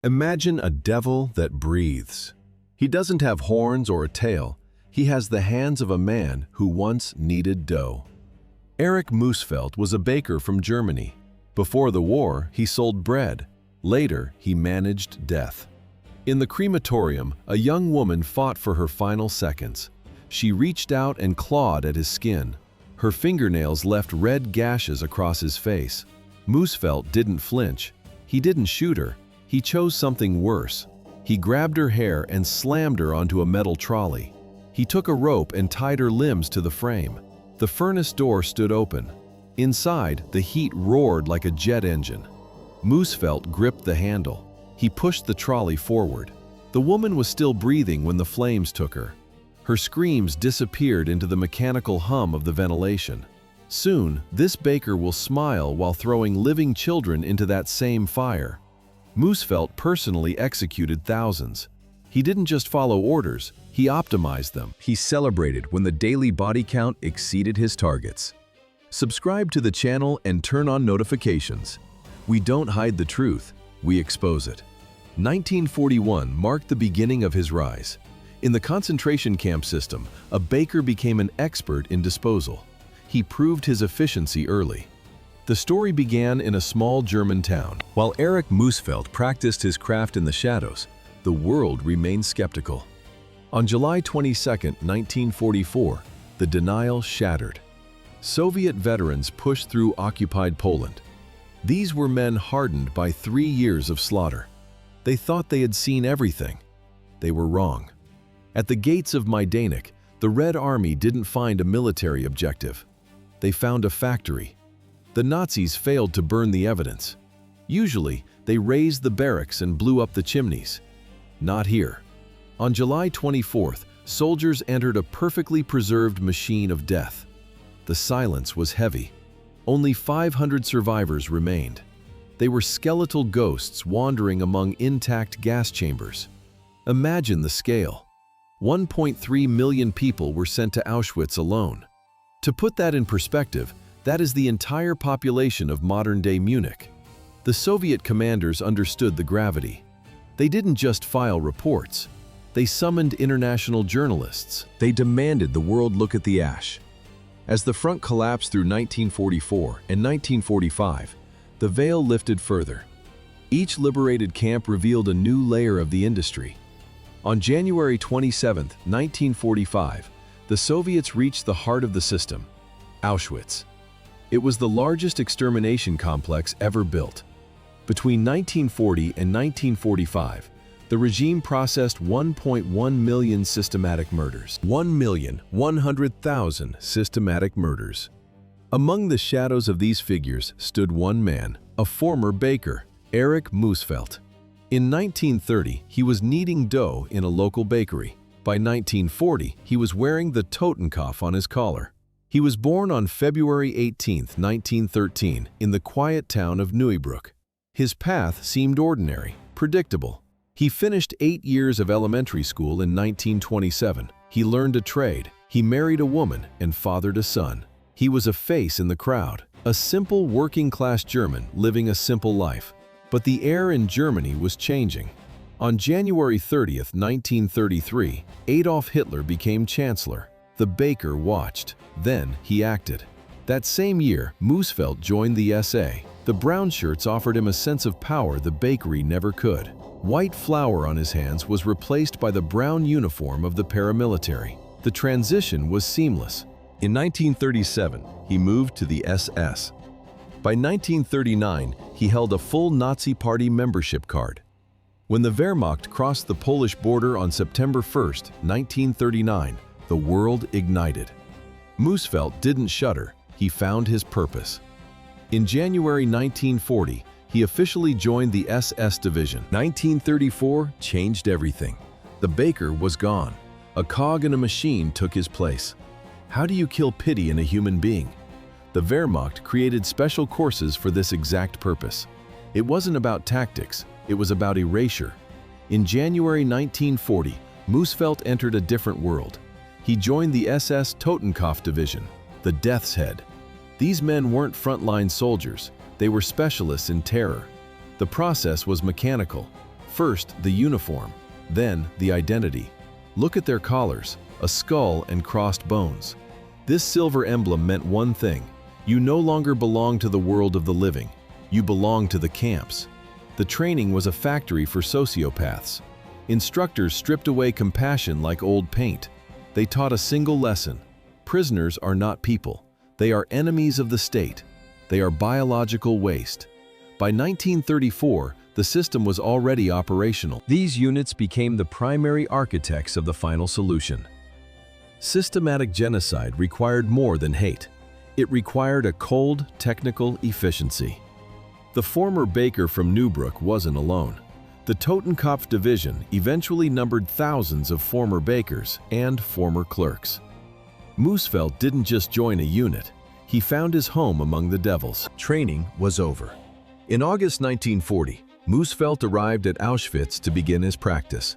Imagine a devil that breathes. He doesn't have horns or a tail. He has the hands of a man who once kneaded dough. Erich Musfeldt was a baker from Germany. Before the war, he sold bread. Later, he managed death. In the crematorium, a young woman fought for her final seconds. She reached out and clawed at his skin. Her fingernails left red gashes across his face. Musfeldt didn't flinch. He didn't shoot her. He chose something worse. He grabbed her hair and slammed her onto a metal trolley. He took a rope and tied her limbs to the frame. The furnace door stood open. Inside, the heat roared like a jet engine. Musfeldt gripped the handle. He pushed the trolley forward. The woman was still breathing when the flames took her. Her screams disappeared into the mechanical hum of the ventilation. Soon, this baker will smile while throwing living children into that same fire. Musfeldt personally executed thousands. He didn't just follow orders, he optimized them. He celebrated when the daily body count exceeded his targets. Subscribe to the channel and turn on notifications. We don't hide the truth, we expose it. 1941 marked the beginning of his rise. In the concentration camp system, a baker became an expert in disposal. He proved his efficiency early. The story began in a small German town. While Erich Musfeldt practiced his craft in the shadows, the world remained skeptical. On July 22, 1944, the denial shattered. Soviet veterans pushed through occupied Poland. These were men hardened by 3 years of slaughter. They thought they had seen everything. They were wrong. At the gates of Majdanek, the Red Army didn't find a military objective. They found a factory. The Nazis failed to burn the evidence. Usually, they razed the barracks and blew up the chimneys. Not here. On July 24th, soldiers entered a perfectly preserved machine of death. The silence was heavy. Only 500 survivors remained. They were skeletal ghosts wandering among intact gas chambers. Imagine the scale. 1.3 million people were sent to Auschwitz alone. To put that in perspective, that is the entire population of modern-day Munich. The Soviet commanders understood the gravity. They didn't just file reports. They summoned international journalists. They demanded the world look at the ash. As the front collapsed through 1944 and 1945, the veil lifted further. Each liberated camp revealed a new layer of the industry. On January 27, 1945, the Soviets reached the heart of the system, Auschwitz. It was the largest extermination complex ever built. Between 1940 and 1945, the regime processed 1.1 million systematic murders. 1,100,000 systematic murders. Among the shadows of these figures stood one man, a former baker, Erich Musfeldt. In 1930, he was kneading dough in a local bakery. By 1940, he was wearing the Totenkopf on his collar. He was born on February 18, 1913, in the quiet town of Neubrück. His path seemed ordinary, predictable. He finished 8 years of elementary school in 1927. He learned a trade. He married a woman and fathered a son. He was a face in the crowd, a simple working-class German living a simple life. But the air in Germany was changing. On January 30, 1933, Adolf Hitler became chancellor. The baker watched. Then he acted. That same year, Musfeldt joined the SA. The brown shirts offered him a sense of power the bakery never could. White flour on his hands was replaced by the brown uniform of the paramilitary. The transition was seamless. In 1937, he moved to the SS. By 1939, he held a full Nazi Party membership card. When the Wehrmacht crossed the Polish border on September 1, 1939, the world ignited. Musfeldt didn't shudder, he found his purpose. In January 1940, he officially joined the SS division. 1934 changed everything. The baker was gone. A cog in a machine took his place. How do you kill pity in a human being? The Wehrmacht created special courses for this exact purpose. It wasn't about tactics, it was about erasure. In January 1940, Musfeldt entered a different world. He joined the SS Totenkopf division, the Death's Head. These men weren't frontline soldiers, they were specialists in terror. The process was mechanical. First, the uniform, then the identity. Look at their collars, a skull and crossed bones. This silver emblem meant one thing: you no longer belong to the world of the living, you belong to the camps. The training was a factory for sociopaths. Instructors stripped away compassion like old paint. They taught a single lesson: prisoners are not people. They are enemies of the state. They are biological waste. By 1934, the system was already operational. These units became the primary architects of the final solution. Systematic genocide required more than hate. It required a cold, technical efficiency. The former baker from Newbrook wasn't alone. The Totenkopf division eventually numbered thousands of former bakers and former clerks. Muhsfeldt didn't just join a unit. He found his home among the devils. Training was over. In August 1940, Muhsfeldt arrived at Auschwitz to begin his practice.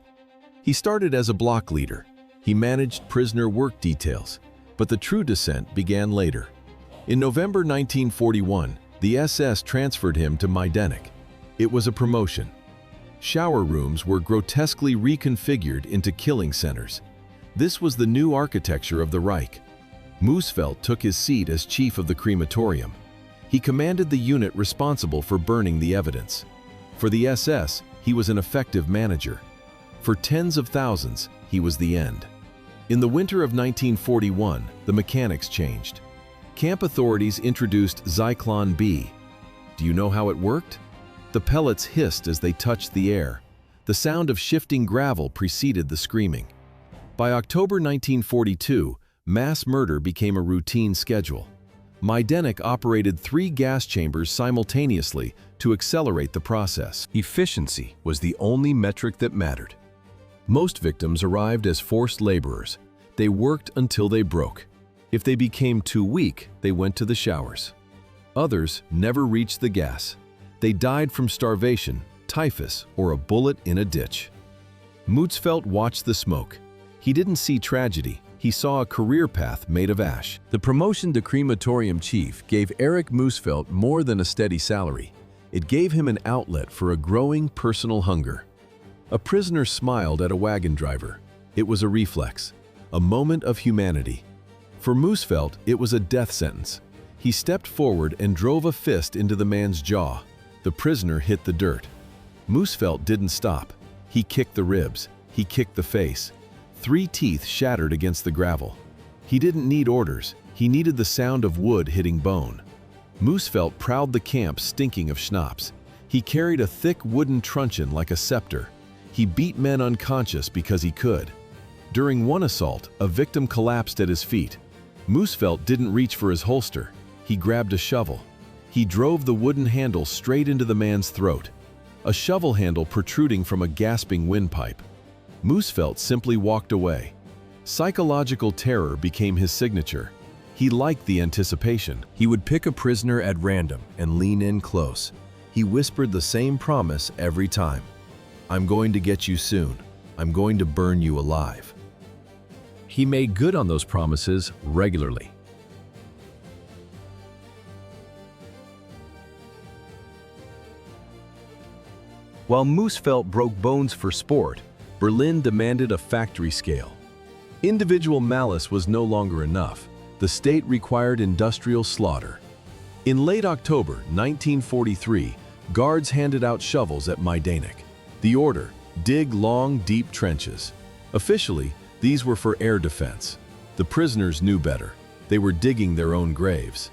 He started as a block leader. He managed prisoner work details, but the true descent began later. In November 1941, the SS transferred him to Majdanek. It was a promotion. Shower rooms were grotesquely reconfigured into killing centers. This was the new architecture of the Reich. Muhsfeldt took his seat as chief of the crematorium. He commanded the unit responsible for burning the evidence. For the SS, he was an effective manager. For tens of thousands, he was the end. In the winter of 1941, the mechanics changed. Camp authorities introduced Zyklon B. Do you know how it worked? The pellets hissed as they touched the air. The sound of shifting gravel preceded the screaming. By October 1942, mass murder became a routine schedule. Majdanek operated 3 gas chambers simultaneously to accelerate the process. Efficiency was the only metric that mattered. Most victims arrived as forced laborers. They worked until they broke. If they became too weak, they went to the showers. Others never reached the gas. They died from starvation, typhus, or a bullet in a ditch. Muhsfeldt watched the smoke. He didn't see tragedy. He saw a career path made of ash. The promotion to crematorium chief gave Erich Musfeldt more than a steady salary. It gave him an outlet for a growing personal hunger. A prisoner smiled at a wagon driver. It was a reflex, a moment of humanity. For Muhsfeldt, it was a death sentence. He stepped forward and drove a fist into the man's jaw. The prisoner hit the dirt. Muhsfeldt didn't stop. He kicked the ribs. He kicked the face. 3 teeth shattered against the gravel. He didn't need orders. He needed the sound of wood hitting bone. Muhsfeldt prowled the camp stinking of schnapps. He carried a thick wooden truncheon like a scepter. He beat men unconscious because he could. During one assault, a victim collapsed at his feet. Muhsfeldt didn't reach for his holster. He grabbed a shovel. He drove the wooden handle straight into the man's throat, a shovel handle protruding from a gasping windpipe. Muhsfeldt simply walked away. Psychological terror became his signature. He liked the anticipation. He would pick a prisoner at random and lean in close. He whispered the same promise every time. "I'm going to get you soon. I'm going to burn you alive." He made good on those promises regularly. While Muhsfeldt broke bones for sport, Berlin demanded a factory scale. Individual malice was no longer enough. The state required industrial slaughter. In late October 1943, guards handed out shovels at Majdanek. The order: dig long, deep trenches. Officially, these were for air defense. The prisoners knew better. They were digging their own graves.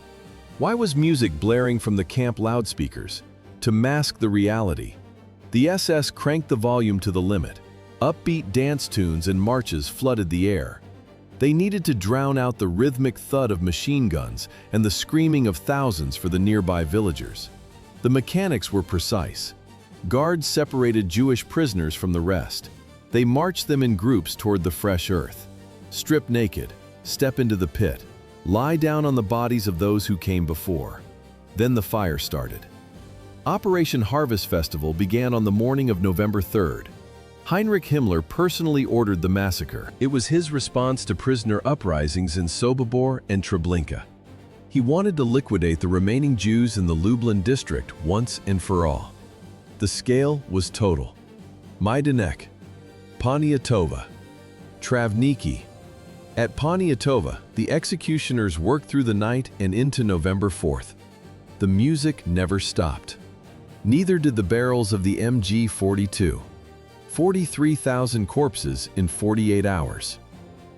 Why was music blaring from the camp loudspeakers? To mask the reality. The SS cranked the volume to the limit. Upbeat dance tunes and marches flooded the air. They needed to drown out the rhythmic thud of machine guns and the screaming of thousands for the nearby villagers. The mechanics were precise. Guards separated Jewish prisoners from the rest. They marched them in groups toward the fresh earth. Strip naked, step into the pit, lie down on the bodies of those who came before. Then the fire started. Operation Harvest Festival began on the morning of November 3rd. Heinrich Himmler personally ordered the massacre. It was his response to prisoner uprisings in Sobibor and Treblinka. He wanted to liquidate the remaining Jews in the Lublin district once and for all. The scale was total. Majdanek, Poniatowa, Travniki. At Poniatowa, the executioners worked through the night and into November 4th. The music never stopped. Neither did the barrels of the MG-42. 43,000 corpses in 48 hours.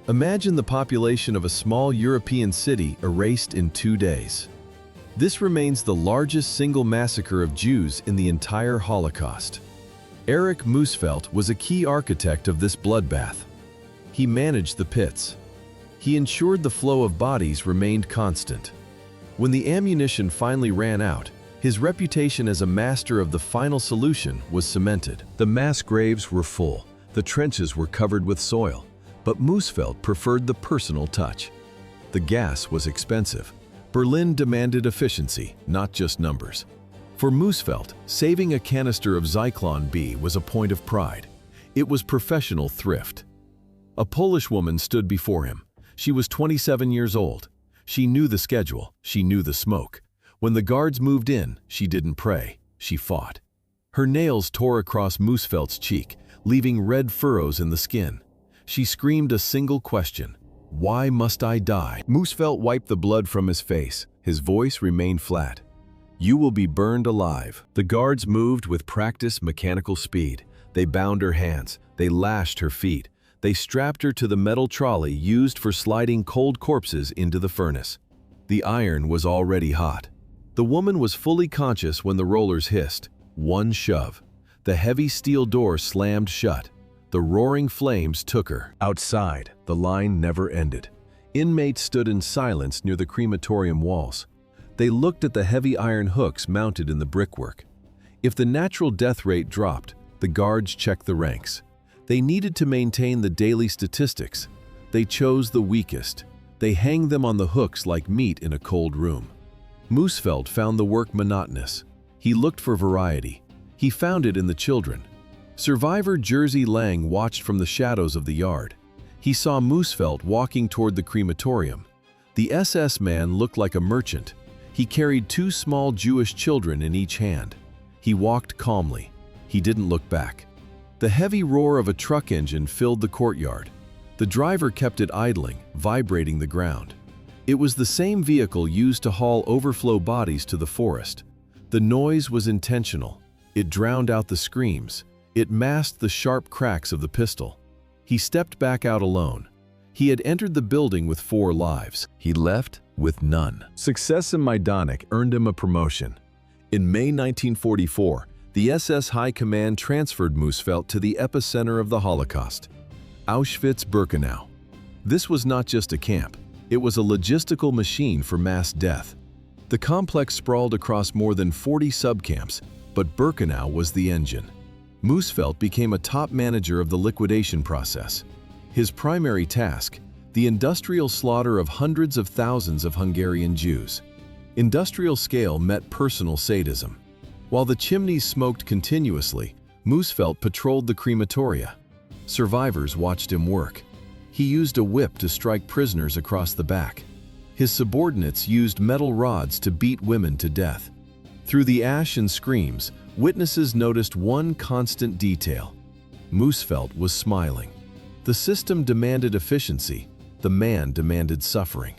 Imagine the population of a small European city erased in 2 days. This remains the largest single massacre of Jews in the entire Holocaust. Erich Musfeldt was a key architect of this bloodbath. He managed the pits. He ensured the flow of bodies remained constant. When the ammunition finally ran out, his reputation as a master of the final solution was cemented. The mass graves were full, the trenches were covered with soil, but Musfeldt preferred the personal touch. The gas was expensive. Berlin demanded efficiency, not just numbers. For Musfeldt, saving a canister of Zyklon B was a point of pride. It was professional thrift. A Polish woman stood before him. She was 27 years old. She knew the schedule, she knew the smoke. When the guards moved in, she didn't pray, she fought. Her nails tore across Musfeldt's cheek, leaving red furrows in the skin. She screamed a single question: "Why must I die?" Musfeldt wiped the blood from his face. His voice remained flat. "You will be burned alive." The guards moved with practiced mechanical speed. They bound her hands, they lashed her feet. They strapped her to the metal trolley used for sliding cold corpses into the furnace. The iron was already hot. The woman was fully conscious when the rollers hissed. One shove. The heavy steel door slammed shut. The roaring flames took her. Outside, the line never ended. Inmates stood in silence near the crematorium walls. They looked at the heavy iron hooks mounted in the brickwork. If the natural death rate dropped, the guards checked the ranks. They needed to maintain the daily statistics. They chose the weakest. They hanged them on the hooks like meat in a cold room. Musfeldt found the work monotonous. He looked for variety. He found it in the children. Survivor Jerzy Lang watched from the shadows of the yard. He saw Musfeldt walking toward the crematorium. The SS man looked like a merchant. He carried 2 small Jewish children in each hand. He walked calmly. He didn't look back. The heavy roar of a truck engine filled the courtyard. The driver kept it idling, vibrating the ground. It was the same vehicle used to haul overflow bodies to the forest. The noise was intentional. It drowned out the screams. It masked the sharp cracks of the pistol. He stepped back out alone. He had entered the building with 4 lives. He left with none. Success in Majdanek earned him a promotion. In May 1944, the SS High Command transferred Musfeldt to the epicenter of the Holocaust, Auschwitz-Birkenau. This was not just a camp. It was a logistical machine for mass death. The complex sprawled across more than 40 subcamps, but Birkenau was the engine. Musfeldt became a top manager of the liquidation process. His primary task, the industrial slaughter of hundreds of thousands of Hungarian Jews. Industrial scale met personal sadism. While the chimneys smoked continuously, Musfeldt patrolled the crematoria. Survivors watched him work. He used a whip to strike prisoners across the back. His subordinates used metal rods to beat women to death. Through the ash and screams, witnesses noticed one constant detail. Musfeldt was smiling. The system demanded efficiency. The man demanded suffering.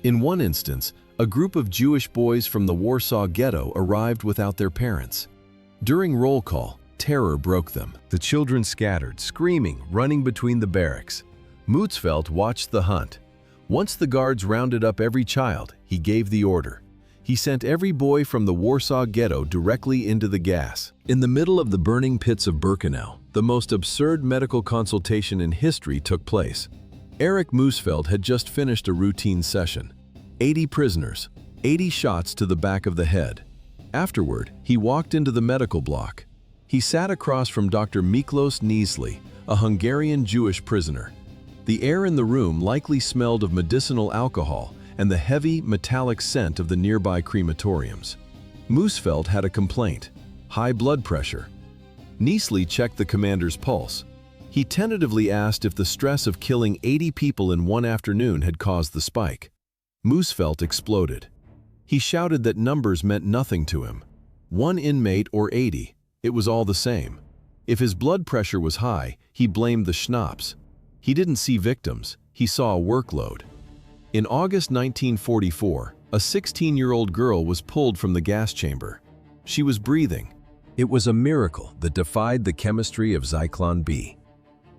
In one instance, a group of Jewish boys from the Warsaw Ghetto arrived without their parents. During roll call, terror broke them. The children scattered, screaming, running between the barracks. Musfeldt watched the hunt. Once the guards rounded up every child, he gave the order. He sent every boy from the Warsaw Ghetto directly into the gas. In the middle of the burning pits of Birkenau, the most absurd medical consultation in history took place. Erich Musfeldt had just finished a routine session. 80 prisoners, 80 shots to the back of the head. Afterward, he walked into the medical block. He sat across from Dr. Miklos Niesli, a Hungarian Jewish prisoner. The air in the room likely smelled of medicinal alcohol and the heavy, metallic scent of the nearby crematoriums. Musfeldt had a complaint: high blood pressure. Niesli checked the commander's pulse. He tentatively asked if the stress of killing 80 people in one afternoon had caused the spike. Musfeldt exploded. He shouted that numbers meant nothing to him. 1 inmate or 80, it was all the same. If his blood pressure was high, he blamed the schnapps. He didn't see victims, he saw a workload. In August 1944, a 16-year-old girl was pulled from the gas chamber. She was breathing. It was a miracle that defied the chemistry of Zyklon B.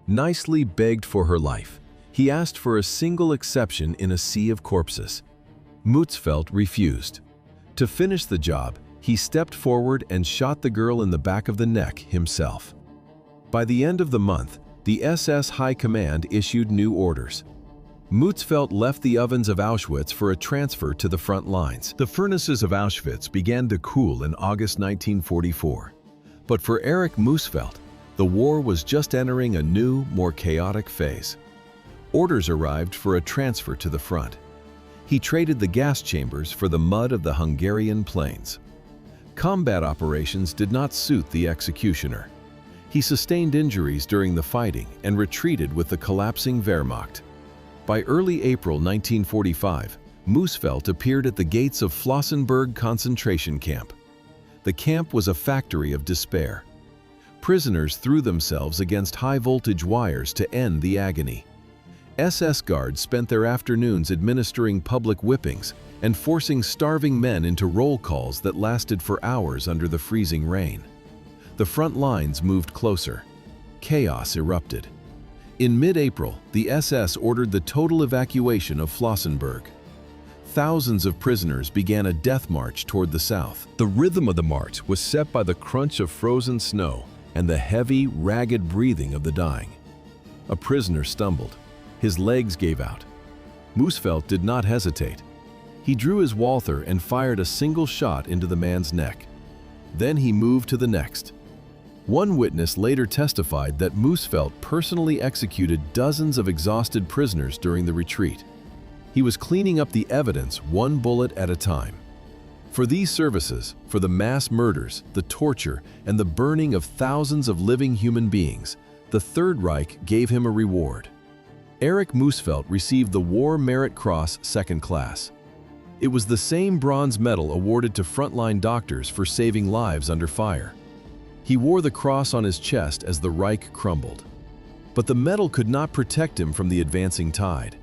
Nicely begged for her life. He asked for a single exception in a sea of corpses. Muhsfeldt refused. To finish the job, he stepped forward and shot the girl in the back of the neck himself. By the end of the month, the SS High Command issued new orders. Muhsfeldt left the ovens of Auschwitz for a transfer to the front lines. The furnaces of Auschwitz began to cool in August 1944. But for Erich Musfeldt, the war was just entering a new, more chaotic phase. Orders arrived for a transfer to the front. He traded the gas chambers for the mud of the Hungarian plains. Combat operations did not suit the executioner. He sustained injuries during the fighting and retreated with the collapsing Wehrmacht. By early April 1945, Muhsfeldt appeared at the gates of Flossenbürg concentration camp. The camp was a factory of despair. Prisoners threw themselves against high-voltage wires to end the agony. SS guards spent their afternoons administering public whippings and forcing starving men into roll calls that lasted for hours under the freezing rain. The front lines moved closer. Chaos erupted. In mid-April, the SS ordered the total evacuation of Flossenbürg. Thousands of prisoners began a death march toward the south. The rhythm of the march was set by the crunch of frozen snow and the heavy, ragged breathing of the dying. A prisoner stumbled. His legs gave out. Muhsfeldt did not hesitate. He drew his Walther and fired a single shot into the man's neck. Then he moved to the next. One witness later testified that Muhsfeldt personally executed dozens of exhausted prisoners during the retreat. He was cleaning up the evidence one bullet at a time. For these services, for the mass murders, the torture, and the burning of thousands of living human beings, the Third Reich gave him a reward. Erich Musfeldt received the War Merit Cross Second Class. It was the same bronze medal awarded to frontline doctors for saving lives under fire. He wore the cross on his chest as the Reich crumbled. But the medal could not protect him from the advancing tide.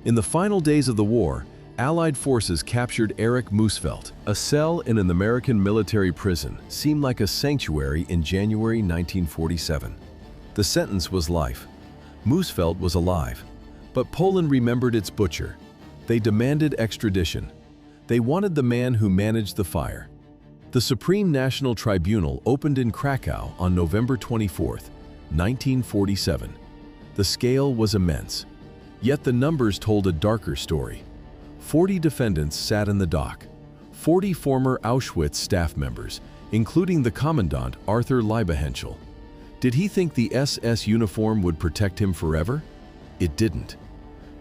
In the final days of the war, Allied forces captured Erich Musfeldt. A cell in an American military prison seemed like a sanctuary in January 1947. The sentence was life. Musfeldt was alive, but Poland remembered its butcher. They demanded extradition. They wanted the man who managed the fire. The Supreme National Tribunal opened in Krakow on November 24, 1947. The scale was immense. Yet the numbers told a darker story. 40 defendants sat in the dock. 40 former Auschwitz staff members, including the commandant Arthur Liebehenschel. Did he think the SS uniform would protect him forever? It didn't.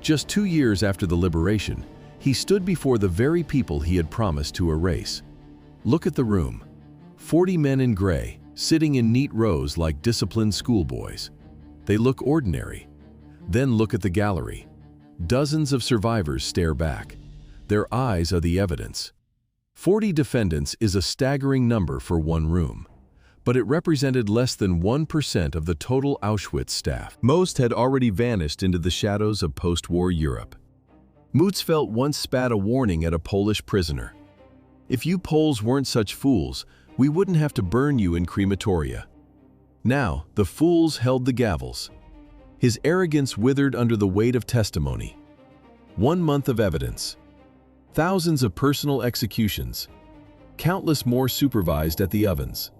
Just 2 years after the liberation, he stood before the very people he had promised to erase. Look at the room. 40 men in gray, sitting in neat rows like disciplined schoolboys. They look ordinary. Then look at the gallery. Dozens of survivors stare back. Their eyes are the evidence. 40 defendants is a staggering number for one room, but it represented less than 1% of the total Auschwitz staff. Most had already vanished into the shadows of post-war Europe. Muhsfeldt once spat a warning at a Polish prisoner. If you Poles weren't such fools, we wouldn't have to burn you in crematoria. Now, the fools held the gavels. His arrogance withered under the weight of testimony. 1 month of evidence. Thousands of personal executions. Countless more supervised at the ovens.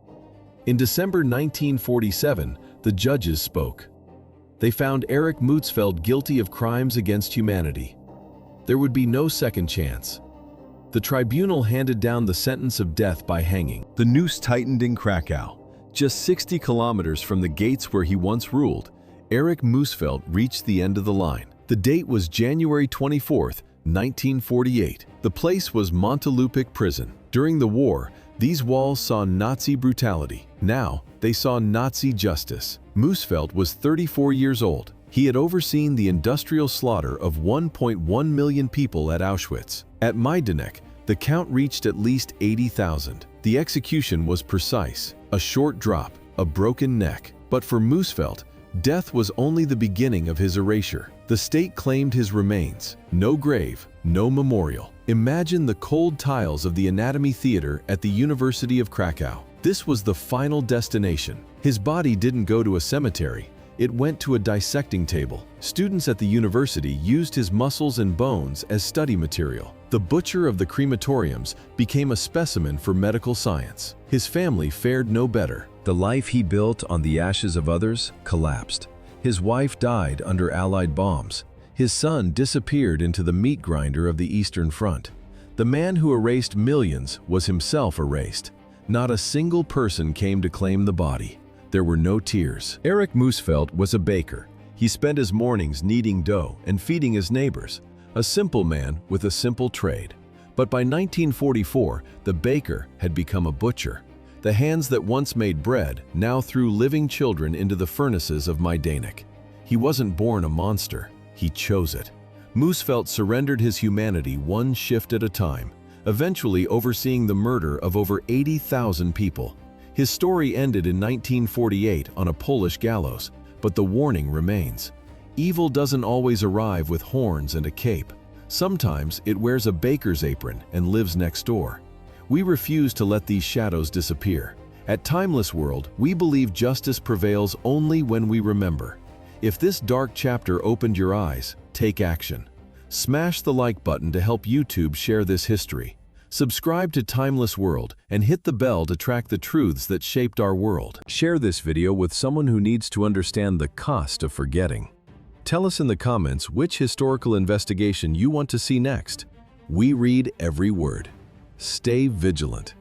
In December 1947, the judges spoke. They found Erich Musfeldt guilty of crimes against humanity. There would be no second chance. The tribunal handed down the sentence of death by hanging. The noose tightened in Krakow. Just 60 kilometers from the gates where he once ruled, Erich Musfeldt reached the end of the line. The date was January 24, 1948. The place was Montelupik prison. During the war, these walls saw Nazi brutality. Now, they saw Nazi justice. Musfeldt was 34 years old. He had overseen the industrial slaughter of 1.1 million people at Auschwitz. At Majdanek, the count reached at least 80,000. The execution was precise. A short drop, a broken neck. But for Muhsfeldt, death was only the beginning of his erasure. The state claimed his remains. No grave, no memorial. Imagine the cold tiles of the anatomy theater at the University of Krakow. This was the final destination. His body didn't go to a cemetery. It went to a dissecting table. Students at the university used his muscles and bones as study material. The butcher of the crematoriums became a specimen for medical science. His family fared no better. The life he built on the ashes of others collapsed. His wife died under Allied bombs. His son disappeared into the meat grinder of the Eastern Front. The man who erased millions was himself erased. Not a single person came to claim the body. There were no tears. Erich Musfeldt was a baker. He spent his mornings kneading dough and feeding his neighbors. A simple man with a simple trade. But by 1944, the baker had become a butcher. The hands that once made bread now threw living children into the furnaces of Majdanek. He wasn't born a monster. He chose it. Musfeldt surrendered his humanity one shift at a time, eventually overseeing the murder of over 80,000 people. His story ended in 1948 on a Polish gallows, but the warning remains. Evil doesn't always arrive with horns and a cape. Sometimes it wears a baker's apron and lives next door. We refuse to let these shadows disappear. At Timeless World, we believe justice prevails only when we remember. If this dark chapter opened your eyes, take action. Smash the like button to help YouTube share this history. Subscribe to Timeless World and hit the bell to track the truths that shaped our world. Share this video with someone who needs to understand the cost of forgetting. Tell us in the comments which historical investigation you want to see next. We read every word. Stay vigilant.